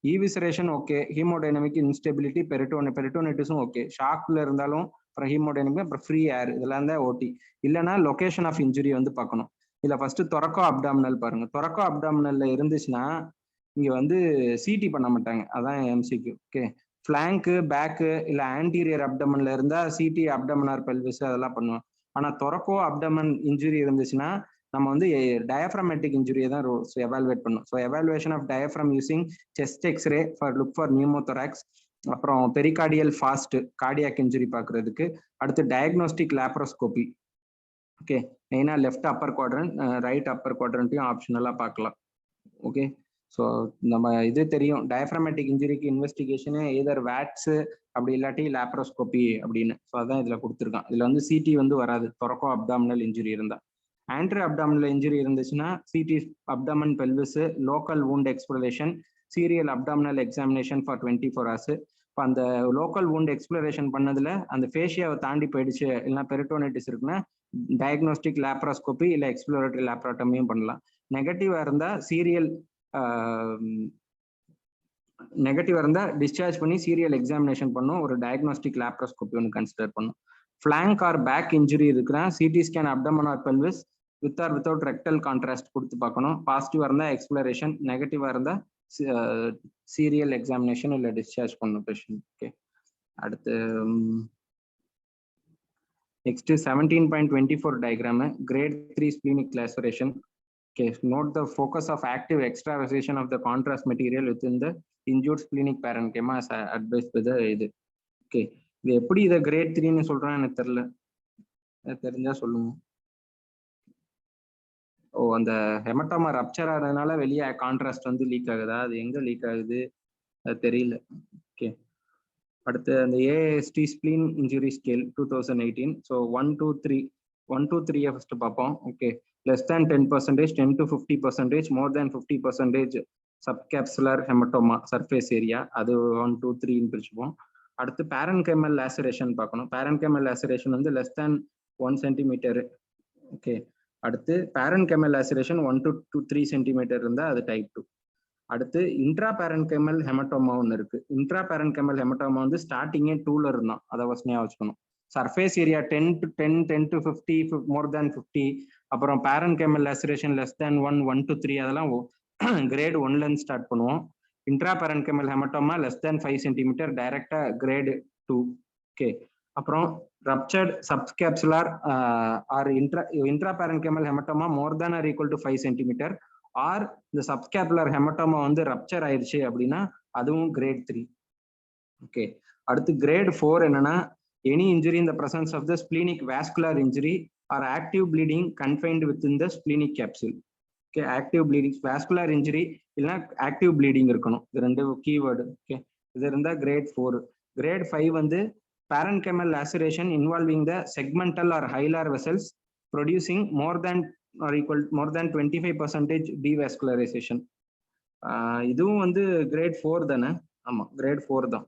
evisceration okay, hemodynamic instability, பெரிட்டோனைட்டிஸும் okay. ஷாக்ல இருந்தாலும் அப்புறம் ஹீமோடைனமிக், அப்புறம் ஃப்ரீ ஏர் இதெல்லாம் தான் ஓடி. இல்லைன்னா லொகேஷன் ஆஃப் இன்ஜுரி வந்து பார்க்கணும். இதுல ஃபர்ஸ்ட் தொரக்கோ அப்டாமினல் பாருங்க. தொரக்கோ அப்டாமினல்ல இருந்துச்சுன்னா இங்க வந்து சிடி பண்ண மாட்டாங்க, அதான் எம்சிக்யூ. ஓகே, ஃபிளாங்கு, பேக்கு இல்ல ஆன்டீரியர் அப்டமன்ல இருந்தா சிடி அப்டமனார் பெல்விஸ் அதெல்லாம் பண்ணுவோம். ஆனா தொரக்கோ அப்டமன் இன்ஜுரி இருந்துச்சுன்னா நம்ம வந்து டயஃப்ரமேட்டிக் இன்ஜுரியை தான் எவாலுவேட் பண்ணும். So evaluation of diaphragm using chest x-ray for look for pneumothorax, அப்புறம் பெரிகார்டியல் ஃபாஸ்ட் கார்டியாக் இன்ஜுரி பார்க்கறதுக்கு. அடுத்து டயக்னோஸ்டிக் லேப்ரோஸ்கோபி. ஓகே, மெயினா left upper quadrant, right upper குவாட்ரண்ட்டையும் ஆப்ஷனலா பார்க்கலாம். ஓகே, ஸோ நம்ம இது தெரியும் டயஃப்ரமேட்டிக் இன்ஜுரிக்கு இன்வெஸ்டிகேஷனு எதர் வேட்ஸ் அப்படி இல்லாட்டி லேப்ரோஸ்கோபி அப்படின்னு. ஸோ அதான் இதுல கொடுத்துருக்கான். இதுல வந்து சிடி வந்து வராது தொரக்கோ அப்டாமினல் இன்ஜுரி இருந்தா. ஆன்ட்ரி அப்டாமினல் இன்ஜுரி இருந்துச்சுன்னா CT abdomen pelvis, local wound exploration, serial abdominal examination for 24 hours. இப்போ அந்த லோக்கல் வூண்ட் எக்ஸ்ப்ளோரேஷன் பண்ணதுல அந்த ஃபேஷியாவை தாண்டி போயிடுச்சு இல்லைன்னா பெரிட்டோனைட்டிஸ் இருக்குன்னா டயக்னோஸ்டிக் லேப்ரோஸ்கோபி இல்லை எக்ஸ்ப்ளோரேட்டரி லேப்ராட்டமியும் பண்ணலாம். நெகட்டிவா இருந்தா நெகட்டிவா இருந்தா டிஸ்சார்ஜ் பண்ணி சீரியல் எக்ஸாமினேஷன் பண்ணும். ஒரு டயக்னோஸ்டிக் லேப்ரோஸ்கோபி ஒன்று கன்சிடர் பண்ணும். ஃபிளாங்க் ஆர் பேக் இன்ஜுரி இருக்குன்னா CT scan abdomen or pelvis with or without rectal contrast கொடுத்து பார்க்கணும். பாசிட்டிவா இருந்தா எக்ஸ்ப்ளோரேஷன், நெகட்டிவா இருந்தா சீரியல் எக்ஸாமினேஷன் இல்லை டிஸ்சார்ஜ் பண்ணும் பேஷண்ட். ஓகே, அடுத்து next 17.24 diagram grade 3 splenic laceration. Okay, note the focus of active extravasation of the contrast material within the injured splenic parenchyma as advised by the இது. Okay, இது எப்படி இதை great 3ன்னு சொல்றான்னு எனக்கு தெரியல, தெரிஞ்சா சொல்லுங்க. ஓ, அந்த ஹெமட்டோமா ரப்சர் ஆகிறதுனால வெளியே கான்ட்ராஸ்ட் வந்து லீக் ஆகுதா? அது எங்க லீக் ஆகுது அது தெரியல. ஓகே, அடுத்து அந்த AST spleen injury scale 2018. So 1 to 3 first பார்ப்போம். Okay, less than 10%, 10 to 50%, more than 50% subcapsular hematoma surface area, அது 1 2 3ன்னு பிரிச்சுப்போம். அடுத்து பேரன்கைமல் லேசரேஷன் பார்க்கணும். பேரன்கைமல் லேசரேஷன் வந்து less than 1 சென்டிமீட்டர். ஓகே, அடுத்து பேரன்கைமல் லேசரேஷன் 1 to 3 சென்டிமீட்டர் இருந்தால் அது டைப் 2. அடுத்து இன்ட்ரா பேரன்கைமல் ஹெமட்டோமா ஒன்று இருக்கு. இன்ட்ரா பேரன்கைமல் ஹெமட்டோமா வந்து ஸ்டார்டிங்கே 2ல இருந்தான், அதை வசனையா வச்சுக்கணும். சர்ஃபேஸ் ஏரியா 10 to 50, மோர் தேன் 50. அப்புறம் பேரன்கைமல் லேசரேஷன் less than 1, 1 to 3 அதெல்லாம் கிரேட் 1ல இருந்து ஸ்டார்ட் பண்ணுவோம். Intra parenchymal haematoma less than 5 centimetre டைரக்டா கிரேட் 2. ஓகே, அப்புறம் ruptured subcapsular or intra parenchymal hematoma more than or equal to 5 centimetre or இந்த சப்ஸ்கேப்புலர் ஹெமட்டோமா வந்து rupture ஆயிடுச்சு அப்படின்னா அதுவும் கிரேட் 3. ஓகே, அடுத்து கிரேட் 4 என்னன்னா any injury in the presence of the splenic vascular injury or active bleeding confined within the splenic capsule. Okay, active bleeding, vascular injury இல்லைன்னா active bleeding இருக்கணும், இது ரெண்டு கீவேர்டு. ஓகே, இது இருந்தா great 4. Great 5 வந்து parenchymal laceration involving the segmental or hilar vessels producing more than 25% devascularization. இதுவும் வந்து great 4 தானே? ஆமா, கிரேட் 4 தான்.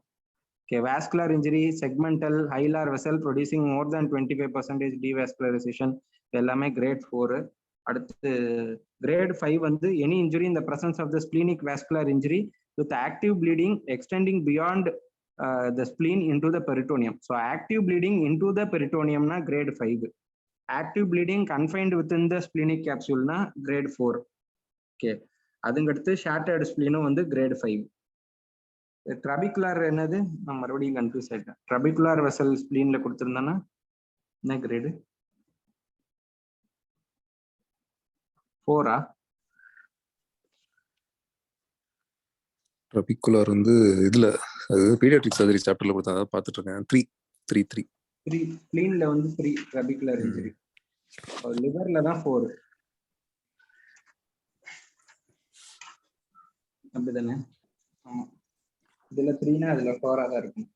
Okay, vascular injury, segmental, hilar vessel producing more than 25% devascularization, எல்லாமே கிரேட் 4. அடுத்து கிரேட் 5 வந்து any injury in the presence of the splenic vascular injury with active bleeding extending beyond the spleen into the peritoneum. So active bleeding into the peritoneum na grade 5. Active bleeding confined within the splenic capsule na grade 4. Okay, adungaduthu shattered spleen வந்து grade 5. trabecular என்னது, நான் மறுபடியும் confuse ஆயிட்டேன். trabecular vessel spleen-ல கொடுத்திருந்தானா என்ன great 4-ஆ? ட்ரபிகுலர் வந்து இதுல அது paediatric surgery சாப்டர்ல கொடுத்தாங்க, பார்த்துட்டு இருக்கேன். 3 ஸ்பிளீன்ல வந்து 3 ட்ரபிகுலர் இன்ஜுரி, லிவர்ல தான் 4. அப்படிதானே? ஆமா, இதுல 3னா அதுல 4-ஆ தான் இருக்கும்.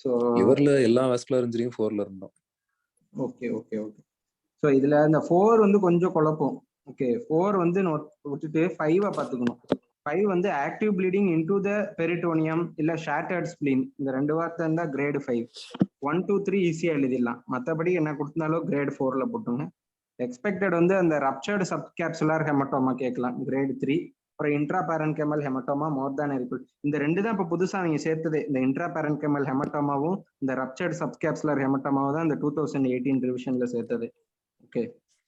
ஸோ லிவர்ல எல்லா வாஸ்குலர் இன்ஜுரியும் 4ல இருந்தோம். ஓகே. ஸோ இதுல இந்த 4 வந்து கொஞ்சம் குழப்பம். ஓகே, 4 வந்து விட்டுட்டு 5-ஆ பார்த்துக்கணும். 5 வந்து active bleeding into the peritoneum இல்ல ஷேட்டர்ட் ஸ்பிளீன், இந்த 2 வார்த்தை இருந்தா கிரேட் 5. 1 2 3 ஈஸியா எழுதிடலாம். மற்றபடி என்ன கொடுத்தாலும் கிரேட் 4ல போட்டுங்க. எக்ஸ்பெக்டட் வந்து அந்த ரப்சர்டு சப்கேப்சுலர் ஹெமட்டோமா கேட்கலாம், கிரேட் 3. அப்புறம் இன்ட்ரா பேரன்கைமல் ஹெமட்டோமா மோர் தேன் இருக்கும். இந்த 2 தான் இப்போ புதுசா நீங்க சேர்த்தது. இந்த இன்ட்ரா பேரன்கைமல் ஹெமட்டோமாவும் இந்த ரப்சர்டு சப்கேப்சுலர் ஹெமட்டோமாவும் தான் இந்த 2018 ரிவிஷன்ல சேர்த்தது. ஓகே,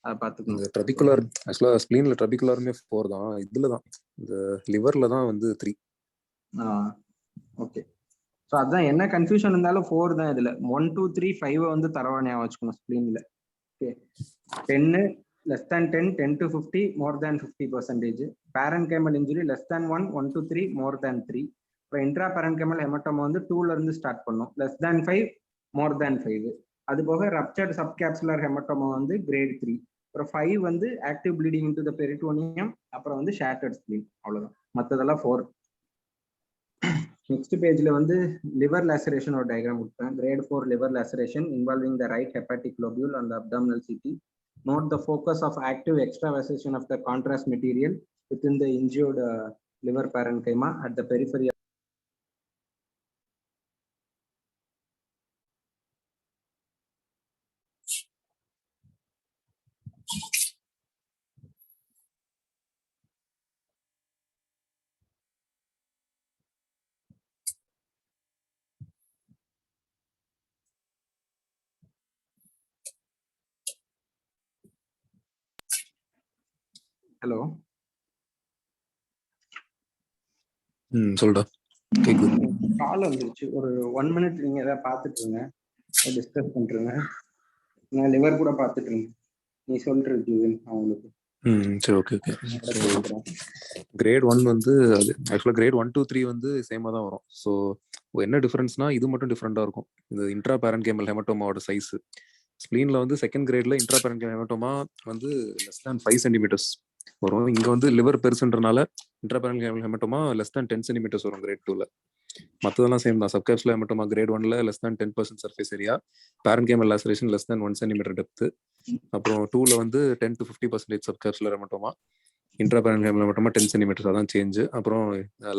அதை பார்த்துக்கணும். இந்த ட்ரபிகுலர் ஆக்சுவலா ஸ்பிளீன்ல ட்ரபிகுலருமே 4 தான், இதுல தான் இந்த லிவர்ல தான் வந்து 3. ஓகே, ஸோ அதான் என்ன கன்ஃபியூஷன் இருந்தாலும் 4 தான் இதுல. 1 2 3 5 வந்து தரவா ஞாபகம் வச்சுக்கணும் ஸ்பிளீன்ல. Okay, 10 less than 10, 10 to 50, more than 50%. parenchymal injury less than 1, 1 to 3, more than 3. இப்போ இன்ட்ரா parenchymal hematoma வந்து 2ல இருந்து ஸ்டார்ட் பண்ணும், less than 5, more than 5. அது போக ரப்சர்ட் சப்கேப்சுலர் ஹெமட்டோமா வந்து கிரேட் 3. அப்புறம் 5 வந்து active bleeding into the peritoneum, அப்புறம் வந்து ஷேட்டர்ட் ஸ்பிளீன், அவ்வளவுதான். மற்றதெல்லாம் 4. நெக்ஸ்ட் பேஜ்ல வந்து லிவர் லேசரேஷன் ஒரு டயக்ராம் கொடுத்தேன். Grade 4 liver laceration involving the right hepatic lobule and abdominal CT. Note the focus of active extravasation of the contrast material within the injured liver parenchyma at the periphery. Hello, சொல்டா, கேக்குது. கால் வந்துருச்சு, ஒரு 1 minute நீங்க ஏதாவது பார்த்துட்டு இருங்க, discuss பண்றீங்க. நான் லிவர் கூட பார்த்துட்டு இருங்க, நீ சொல்றது அவங்களுக்கு. சரி, ஓகே. கிரேட் 1 வந்து அது ஆக்சுவலா கிரேட் 1 to 3 வந்து சேமா தான் வரும். ஸோ என்ன டிஃபரன்ஸ்னா இது மட்டும் டிஃப்ரெண்டா இருக்கும். இந்த இன்ட்ரா பேரன்கைமல் ஹெமட்டோமாவோட சைஸ் ஸ்பிளீன்ல வந்து செகண்ட் கிரேட்ல இன்ட்ரா பேரன்கைமல் ஹெமட்டோமா வந்து less than 5 சென்டிமீட்டர்ஸ் வரும். இங்க வந்து லிவர் பெருசுன்றனால intra parenchymal haematoma less than 10 centimetres வரும் கிரேட் 2ல. மற்றதெல்லாம் சேம் தான். சப்கேப்ஸ்ல மட்டுமா கிரேட் 1ல less than 10% surface area, parenchymal laceration less than 1 cm depth. அப்புறம் 2ல வந்து 10 to 50% சப்கேப்ஸ்ல மட்டுமா, இன்ட்ரா பேரன்கேமல் மட்டுமா 10 cm, அதான் சேஞ்ச். அப்புறம்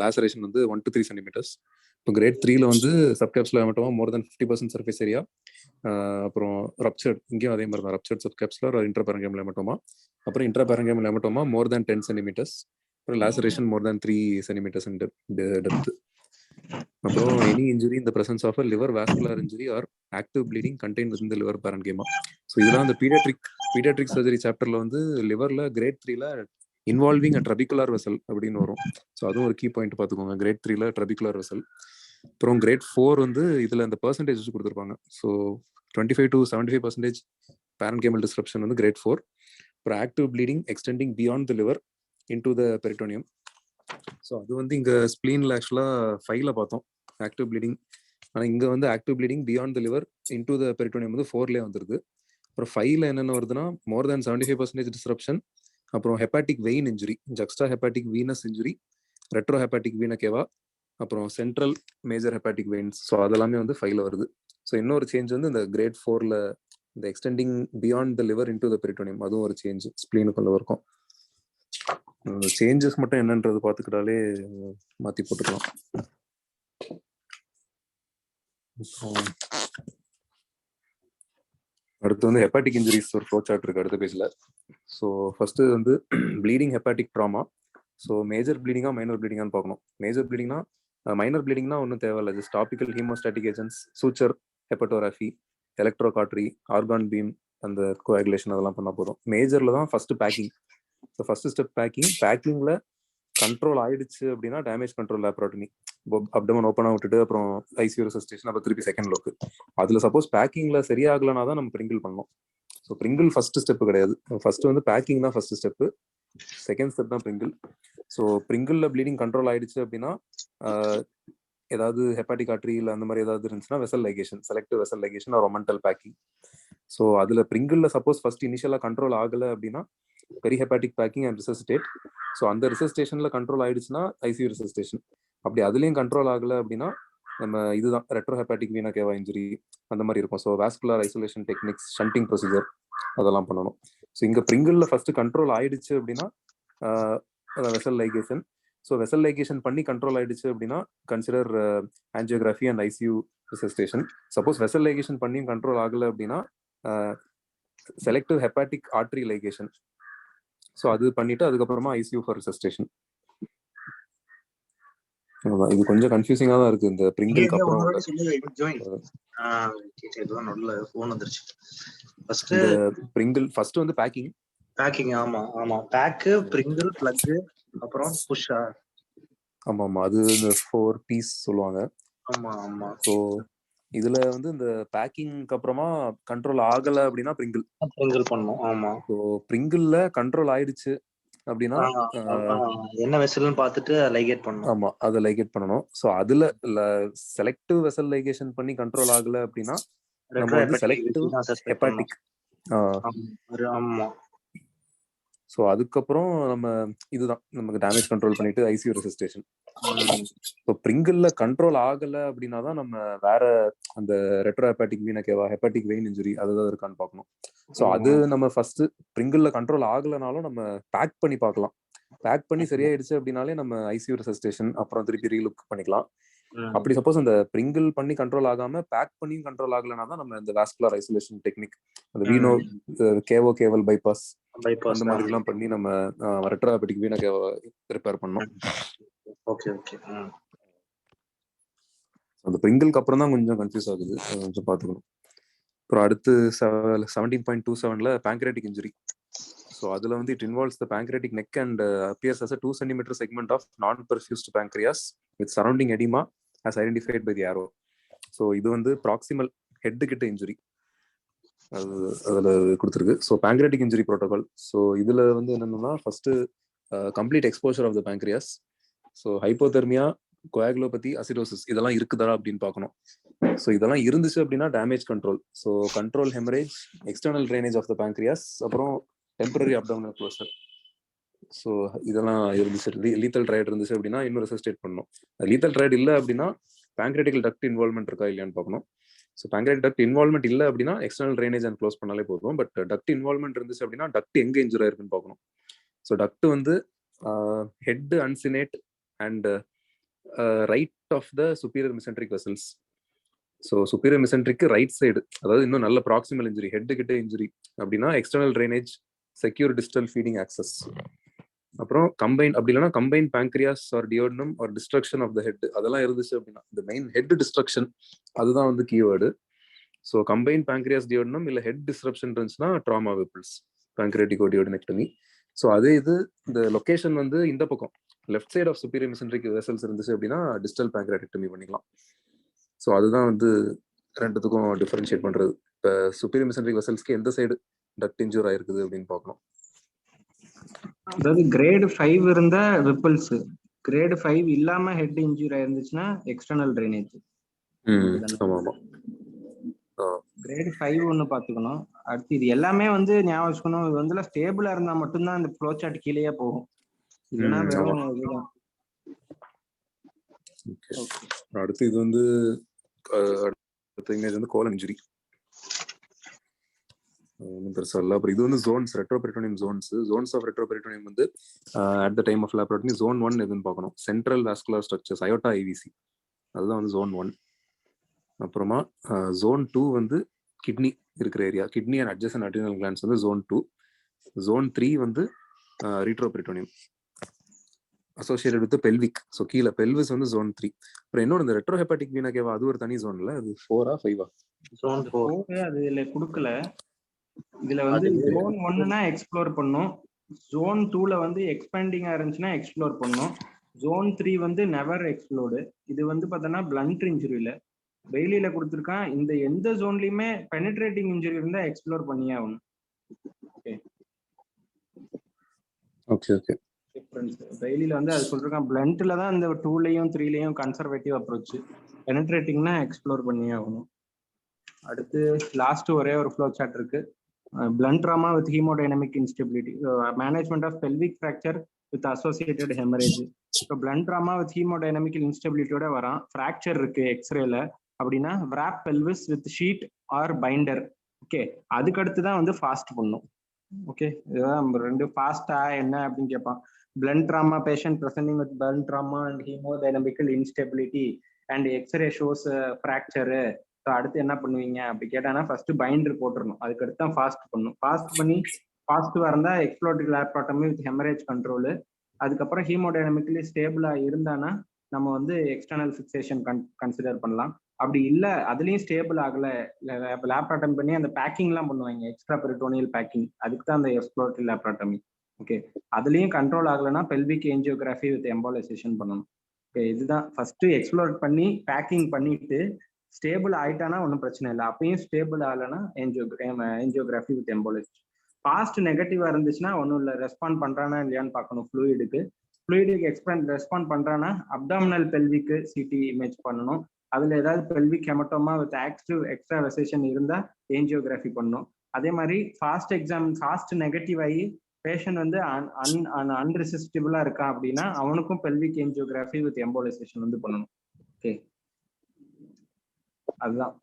லாசரேஷன் வந்து 1 to 3 cm. இப்போ கிரேட் 3ல வந்து சப்கேப்ஸ்ல மட்டுமா மோர் தென் 50% சர்ஃபேஸ் ஏரியா, அப்புறம் ரப்சர்ட், இங்கேயும் அதே மாதிரி தான், ரப்சர்ட் சப்கேப்ஸ்ல இன்ட்ரா பேரன்கேமல் ஹெமட்டோமா, அப்புறம் intra parenchymal haematoma more than 10 cm, அப்புறம் laceration more than 3 cm in depth. அப்புறம் எனி இன்ஜுரி இந்த presence of liver vascular injury or active bleeding contain with இந்த லிவர் பேரன்கேமா. ஸோ இதெல்லாம் அந்த paediatric surgery சாப்டர்ல வந்து லிவர்ல கிரேட் 3ல இன்வால்விங் அ ட்ரபிகுலர் வெசல் அப்படின்னு வரும். ஸோ அதுவும் ஒரு கீ பாயிண்ட் பார்த்துக்கோங்க, கிரேட் 3ல ட்ரபிகுலர் வெசல். அப்புறம் கிரேட் 4 வந்து இதுல அந்த பர்சன்டேஜ் கொடுத்துருப்பாங்க. ஸோ 25 to 75% பேரன்கேமல் டிஸ்ரப்ஷன் வந்து கிரேட் 4. அப்புறம் active bleeding extending beyond the liver into the peritoneum. So அது வந்து இங்கே ஸ்ப்ளீனில் ஆக்சுவலாக 5ல பார்த்தோம் ஆக்டிவ் ப்ளீடிங். ஆனால் இங்கே வந்து active bleeding beyond the liver into the peritoneum வந்து 4லேயே வந்துருது. அப்புறம் 5ல என்னென்ன வருதுன்னா மோர் தேன் 75% டிஸ்ரப்ஷன், அப்புறம் hepatic vein injury, juxta hepatic venous injury, retro hepatic vena cava, அப்புறம் central major hepatic veins. So அதெல்லாமே வந்து 5ல வருது. ஸோ இன்னொரு சேஞ்ச் வந்து இந்த கிரேட் 4ல இந்த extending beyond the liver into the peritoneum, அதுவும் ஒரு சேஞ்ச் ஸ்ப்ளீனுக்குள்ள இருக்கும். சேஞ்சஸ் மட்டும் என்னன்றது பார்த்துக்கிட்டாலே மாற்றி போட்டுக்கலாம். அடுத்து வந்து ஹெப்பாட்டிக் இன்ஜுரிஸ் ஒரு ஃப்ளோ சார்ட் இருக்கு அடுத்த பேஜ்ல. ஸோ ஃபர்ஸ்ட் வந்து bleeding hepatic trauma. So major ப்ளீடிங்கா மைனர் ப்ளீடிங்கான்னு பார்க்கணும். மேஜர் ப்ளீடிங்னா, மைனர் ப்ளீடிங்னா ஒன்றும் தேவையில்லை, just topical haemostatic agents, suture, hepatorrhaphy, electrocautery, argon beam, அந்த கோஆகுலேஷன் அதெல்லாம் பண்ணால் போதும். மேஜர்ல தான் first packing. So first step packing. பேக்கிங்ல கண்ட்ரோல் ஆயிடுச்சு அப்படின்னா டேமேஜ் கண்ட்ரோல் லேப்ரோட்டமி, அப்டமன் ஓப்பனா விட்டுட்டு அப்புறம் ஐசியூ ரெசஸ்டேஷன், அப்புறம் திருப்பி செகண்ட் லோக்கு. அதுல சப்போஸ் பேக்கிங்ல சரியாகலனா தான் நம்ம பிரிங்கிள் பண்ணணும். ஸோ பிரிங்கிள் ஃபர்ஸ்ட் ஸ்டெப் கிடையாது, ஃபர்ஸ்ட் வந்து பேக்கிங் தான் ஃபர்ஸ்ட் ஸ்டெப், செகண்ட் ஸ்டெப் தான் பிரிங்கிள். ஸோ பிரிங்கிள்ல ப்ளீடிங் கண்ட்ரோல் ஆயிடுச்சு அப்படின்னா ஏதாவது ஹெப்பாட்டிக் ஆர்டரி இல்லை அந்த மாதிரி ஏதாவது இருந்துச்சுன்னா vessel ligation, selective vessel ligation or omental packing. So அதுல பிரிங்கிள்ல சப்போஸ் ஃபர்ஸ்ட் இனிஷியலா கண்ட்ரோல் ஆகலை அப்படின்னா perihepatic packing and resuscitate. So அந்த ரிசஸ்டேஷன்ல கண்ட்ரோல் ஆயிடுச்சுன்னா ஐசியூ ரிசஸ்டேஷன். அப்படி அதுலயும் கண்ட்ரோல் ஆகலை அப்படின்னா நம்ம இதுதான் ரெட்ரோ ஹெப்பாட்டிக் வீனா கேவா இன்ஜுரி அந்த மாதிரி இருக்கும். So vascular isolation techniques, shunting procedure அதெல்லாம் பண்ணணும். ஸோ இங்க பிரிங்கிள்ல ஃபர்ஸ்ட் கண்ட்ரோல் ஆயிடுச்சு அப்படின்னா vessel ligation. So vessel ligation பண்ணி கண்ட்ரோல் ஆயிடுச்சு அப்படின்னா consider angiography and ICU resuscitation. Suppose vessel ligation பண்ணியும் கண்ட்ரோல் ஆகலை அப்படின்னா selective hepatic artery ligation. So அது பண்ணிட்டு அதுக்கப்புறமா ஐசியூ ஃபார் ரெசஸ்டேஷன். இது கொஞ்சம் கன்ஃபியூசிங்கா தான் இருக்கு இந்த பிரிங்கிள்க்கு அப்புறம். இந்த பிரிங்கிள் ஃபர்ஸ்ட் வந்து பேக்கிங். ஆமா ஆமா, பேக், பிரிங்கிள், பிளக், அப்புறம் புஷ்ஷா. ஆமா ஆமா, அது இந்த 4 பீஸ் சொல்லுவாங்க. ஆமா ஆமா. ஸோ இதுல வந்து இந்த பேக்கிங்க்கு அப்புறமா கண்ட்ரோல் ஆகல அப்படின்னா பிரிங்கிள் பண்ணும். ஆமா. ஸோ பிரிங்கிள்ல கண்ட்ரோல் ஆயிடுச்சு அப்படின்னா என்ன வெசல்னு பார்த்துட்டு லைகேட் பண்ணணும். ஆமா, அதை லைகேட் பண்ணணும். ஸோ அதுல செலக்டிவ் வெசல் லைகேஷன் பண்ணி கண்ட்ரோல் ஆகல அப்படின்னா நம்ம வந்து செலக்டிவ் ஹெப்பாட்டிக். ஆமா. ஸோ அதுக்கப்புறம் நம்ம இதுதான் நமக்கு டேமேஜ் கண்ட்ரோல் பண்ணிட்டு ஐசியூ ரெசிஸ்டேஷன். ஸோ பிரிங்கிள்ல கண்ட்ரோல் ஆகல அப்படின்னா தான் நம்ம வேற அந்த ரெட்ரோ ஹெப்பாட்டிக் வீனா கேவா, ஹெப்பாட்டிக் வெயின் இன்ஜுரி அதுதான் இருக்கான்னு பார்க்கணும். ஸோ அது நம்ம ஃபர்ஸ்ட் பிரிங்கிள்ல கண்ட்ரோல் ஆகலனாலும் நம்ம பேக் பண்ணி பார்க்கலாம். பேக் பண்ணி சரியாயிடுச்சு அப்படின்னாலே நம்ம ஐசியூ ரெசிஸ்டேஷன் அப்புறம் திருப்பி ரீலுக் பண்ணிக்கலாம். அப்படி சப்போஸ் அந்த பிரிங்கிள் பண்ணி கண்ட்ரோல் ஆகாம பேக் பண்ணியும் கண்ட்ரோல் ஆகலனா தான் நம்ம இந்த வாஸ்குலர் ஐசோலேஷன் டெக்னிக், அந்த வீனோ கேவோ கேவல் பைபாஸ் அந்த மாதிரி எல்லாம் பண்ணி நம்ம ரெட்ரோ ஹெப்பாட்டிக் வீனா கேவா ரிப்பேர் பண்ணோம். Okay okay. அந்த பிரிங்கிள்க்கு அப்புறம் தான் கொஞ்சம் கன்ஃபியூஸ் ஆகுது, கொஞ்சம் பார்த்துக்கணும். அப்புறம் அடுத்து 17.27ல பேங்க்ரியாட்டிக் இன்ஜுரி. ஸோ அதுல வந்து it involves the pancreatic neck and appears as a 2 cm segment of non perfused pancreas with surrounding oedema as identified by the arrow. So இது வந்து ப்ராக்சிமல் ஹெட் கிட்ட இன்ஜுரி அது அதுல கொடுத்துருக்கு. So pancreatic injury protocol. So இதுல வந்து என்னன்னா first complete exposure of the pancreas. So hypothermia, coagulopathy, acidosis இதெல்லாம் இருக்குதா அப்படின்னு பார்க்கணும். ஸோ இதெல்லாம் இருந்துச்சு அப்படின்னா damage control. So control haemorrhage, external drainage of the pancreas, அப்புறம் டெம்பரரி அப்டாமினல் க்ளோசர். ஸோ இதெல்லாம் இருந்துச்சு. லீத்தல் ட்ரையட் இருந்துச்சு அப்படின்னா இன்னும் ரெசஸ்டேட் பண்ணணும். லீத்தல் ட்ரையட் இல்லை அப்படின்னா பேங்க்ரேட்டிக்கல் டக்ட் இன்வால்மெண்ட் இருக்கா இல்லையான்னு பார்க்கணும். ஸோ பேங்க்ரேட்டிக் டக்ட் இன்வால்மெண்ட் இல்லை அப்படின்னா எக்ஸ்டர்னல் ட்ரைனேஜ் அண்ட் க்ளோஸ் பண்ணாலே போதும். பட் டக்ட் இன்வால்மெண்ட் இருந்துச்சு அப்படின்னா டக்ட் எங்கே இன்ஜுரி ஆயிருக்குன்னு பார்க்கணும். ஸோ டக்ட் வந்து head uncinate and right of the superior mesenteric vessels. So superior மிசென்ட்ரிக்கு ரைட் சைடு, அதாவது இன்னும் நல்ல ப்ராக்சிமல் இன்ஜுரி, ஹெட் கிட்ட இன்ஜுரி அப்படின்னா external drainage, secure distal feeding access. அப்புறம் கம்பைன், அப்படி இல்லைன்னா combine pancreas or duodenum or destruction of the head, அதெல்லாம் இருந்துச்சு அப்படின்னா இந்த மெயின் ஹெட் டிஸ்ட்ரக்ஷன் அதுதான் வந்து keyword. So combine pancreas duodenum இல்லை ஹெட் டிஸ்ட்ரப்ஷன் இருந்துச்சுன்னா ட்ராமா வெப்பிள்ஸ், பேங்க்ரேட்டிகோ டியோடனெக்டமி. ஸோ அதே இது இந்த லொகேஷன் வந்து இந்த பக்கம் left side of superior mesenteric vessels இருந்துச்சு அப்படின்னா டிஸ்டல் பேங்க்ரேட்டெக்டமி பண்ணிக்கலாம். ஸோ அதுதான் வந்து ரெண்டுத்துக்கும் டிஃபரன்ஷியேட் பண்றது. இப்போ சுப்பீரியர் மிசென்ட்ரிக் வெசல்ஸ்க்கு எந்த சைடு டக்ட் இன்ஜூர் ஆயிருக்குது அப்படின்னு பார்க்கணும். அதாவது கிரேட் 5 இருந்த விப்பிள்ஸ், கிரேட் 5 இல்லாம ஹெட் இன்ஜூரி ஆயிருந்துச்சுன்னா எக்ஸ்டர்னல் ட்ரைனேஜ். கிரேட் 5 ஒன்று பார்த்துக்கணும். அடுத்து இது எல்லாமே வந்து ஞாபகம் வச்சுக்கணும். இது வந்து ஸ்டேபிளா இருந்தா மட்டும்தான் இந்த ஃப்ளோ சார்ட் கீழேயே போகும். இல்லைன்னா வெறும் இதுதான். அடுத்து இது வந்து அடுத்த இமேஜ் வந்து கோலன் இன்ஜுரி. ஒன்றும் பெருசா இல்லை. அப்புறம் இது வந்து zones, retroperitoneum zones of retroperitoneum வந்து at the time of laparotomy zone 1 எதுன்னு பார்க்கணும். Central vascular structures, aorta IVC, அதுதான் வந்து ஜோன் 1. அப்புறமா ஜோன் 2 வந்து கிட்னி இருக்கிற area, kidney and adjacent adrenal glands வந்து ஜோன் 2. ஜோன் 3 வந்து ரீட்ரோபெரிட்டோனியம் அசோசியேட்டட் வித் பெல்விக். ஸோ கீழே பெல்விஸ் வந்து ஜோன் 3. அப்புறம் இன்னொரு இந்த ரெட்ரோஹெப்பாட்டிக் வீனா கேவா, அது ஒரு தனி ஜோன்ல, அது 4ஆ 5ஆ? ஜோன் 4 அது இல்ல கொடுக்கல. இதுல வந்து ஜோன் 1னா எக்ஸ்ப்ளோர் பண்ணும், ஜோன் 2ல வந்து எக்ஸ்பேண்டிங்கா இருந்துச்சுன்னா எக்ஸ்ப்ளோர் பண்ணும், ஜோன் 3 வந்து நெவர் எக்ஸ்ப்ளோர்டு. இது வந்து பார்த்தோன்னா பிளண்ட் இன்ஜுரியில பெய்லியில கொடுத்துருக்கான். இந்த எந்த ஜோன்லயுமே பெனிட்ரேட்டிங் இன்ஜுரி இருந்தா எக்ஸ்ப்ளோர் பண்ணியே ஆகணும். ஓகே. டிஃபரன்ஸ் பெய்லியில வந்து அது சொல்லிருக்கான். பிளண்ட்ல தான் இந்த 2லயும் 3லயும் கன்சர்வேட்டிவ் அப்ரோச், பெனிட்ரேட்டிங்னா எக்ஸ்ப்ளோர் பண்ணியே ஆகணும். அடுத்து லாஸ்ட் ஒரே ஒரு ஃப்ளோ சார்ட் இருக்கு. blunt trauma with hemodynamic instability, management of pelvic fracture with associated hemorrhage. So blunt trauma with hemodynamic instability ஓட வரான். fracture இருக்கு எக்ஸ்ரேல அப்படின்னா wrap pelvis with sheet or binder. Okay, அதுக்கு அடுத்து தான் வந்து ஃபாஸ்ட் பண்ணும். ஓகே, இதுதான் ரெண்டு. ஃபாஸ்டா என்ன அப்படின்னு கேட்பான். blunt trauma patient presenting with blunt trauma and hemodynamical instability and x-ray shows fracture. அடுத்து என்ன பண்ணுவீங்க அப்படி கேட்டானா ஃபர்ஸ்ட் பைண்டர் போட்டுடணும், அதுக்கு அடுத்து தான் ஃபாஸ்ட் பண்ணணும். ஃபாஸ்ட் பண்ணி பாசிட்டிவா இருந்தா எக்ஸ்ப்ளோரேட்டிவ் லேப்ரோட்டமி வித் ஹெமரேஜ் கண்ட்ரோல். அதுக்கப்புறம் ஹீமோடைனமிக்கலி ஸ்டேபிளா இருந்தானா நம்ம வந்து எக்ஸ்டர்னல் ஃபிக்சேஷன் கன்சிடர் பண்ணலாம். அப்படி இல்லை அதுலயும் ஸ்டேபிள் ஆகல, லேப்ரோட்டமி பண்ணி அந்த பேக்கிங்லாம் பண்ணுவாங்க, எக்ஸ்ட்ரா பெரிட்டோனியல் பேக்கிங், அதுக்கு தான் அந்த எக்ஸ்ப்ளோரேட்டிவ் லேப்ரோட்டமி. ஓகே, அதுலயும் கண்ட்ரோல் ஆகலைன்னா பெல்விக் ஏஞ்சியோகிராஃபி வித் எம்பாலைசேஷன் பண்ணணும். ஓகே, இதுதான் ஃபர்ஸ்ட் எக்ஸ்ப்ளோர் பண்ணி பேக்கிங் பண்ணிட்டு ஸ்டேபிள் ஆயிட்டானா ஒன்றும் பிரச்சனை இல்லை. அப்பயும் ஸ்டேபிள் ஆகலைன்னா ஏஞ்சியோகிராஃபி வித் எம்போலைசேஷன். ஃபாஸ்ட் நெகட்டிவா இருந்துச்சுன்னா ஒன்றும் இல்லை, ரெஸ்பாண்ட் பண்றானா இல்லையான்னு பார்க்கணும். ஃப்ளூயிடுக்கு ரெஸ்பாண்ட் பண்றானா அப்டாமினல் பெல்விக்கு சிடி இமேஜ் பண்ணணும். அதுல ஏதாவது pelvic haematoma with active extravasation இருந்தா ஏஞ்சியோகிராஃபி பண்ணணும். அதே மாதிரி ஃபாஸ்ட் நெகட்டிவ் ஆகி பேஷண்ட் வந்து அன்ரெசிஸ்டிபிளா இருக்கான் அப்படின்னா அவனுக்கும் பெல்விக் ஏஞ்சியோகிராஃபி வித் எம்போலைசேஷன் வந்து பண்ணணும். ஓகே, அதுதான்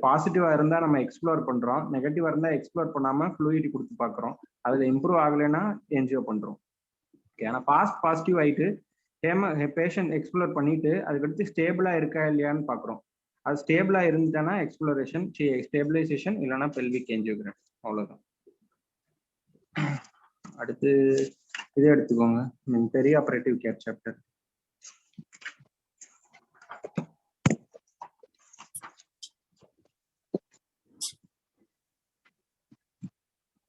பாசிட்டிவா இருந்தா நம்ம எக்ஸ்ப்ளோர் பண்றோம், நெகட்டிவா இருந்தா எக்ஸ்ப்ளோர் பண்ணாம ஃப்ளூயிட் கொடுத்து பாக்குறோம். அதுல இம்ப்ரூவ் ஆகலைன்னா என்ஜிஓ பண்றோம். ஓகே, ஆனா பாசிட்டிவ் ஆயிட்டு பேஷண்ட் எக்ஸ்ப்ளோர் பண்ணிட்டு அதுக்கடுத்து ஸ்டேபிளா இருக்கா இல்லையான்னு பாக்குறோம். அது ஸ்டேபிளா இருந்துட்டானா ஸ்டேபிளைசேஷன், இல்லைன்னா பெல்விக் ஏஞ்சியோகிராஃபி. அவ்வளவுதான். அடுத்து இதே எடுத்துக்கோங்க, பெரிய ஆபரேட்டிவ் கேர் சாப்டர்.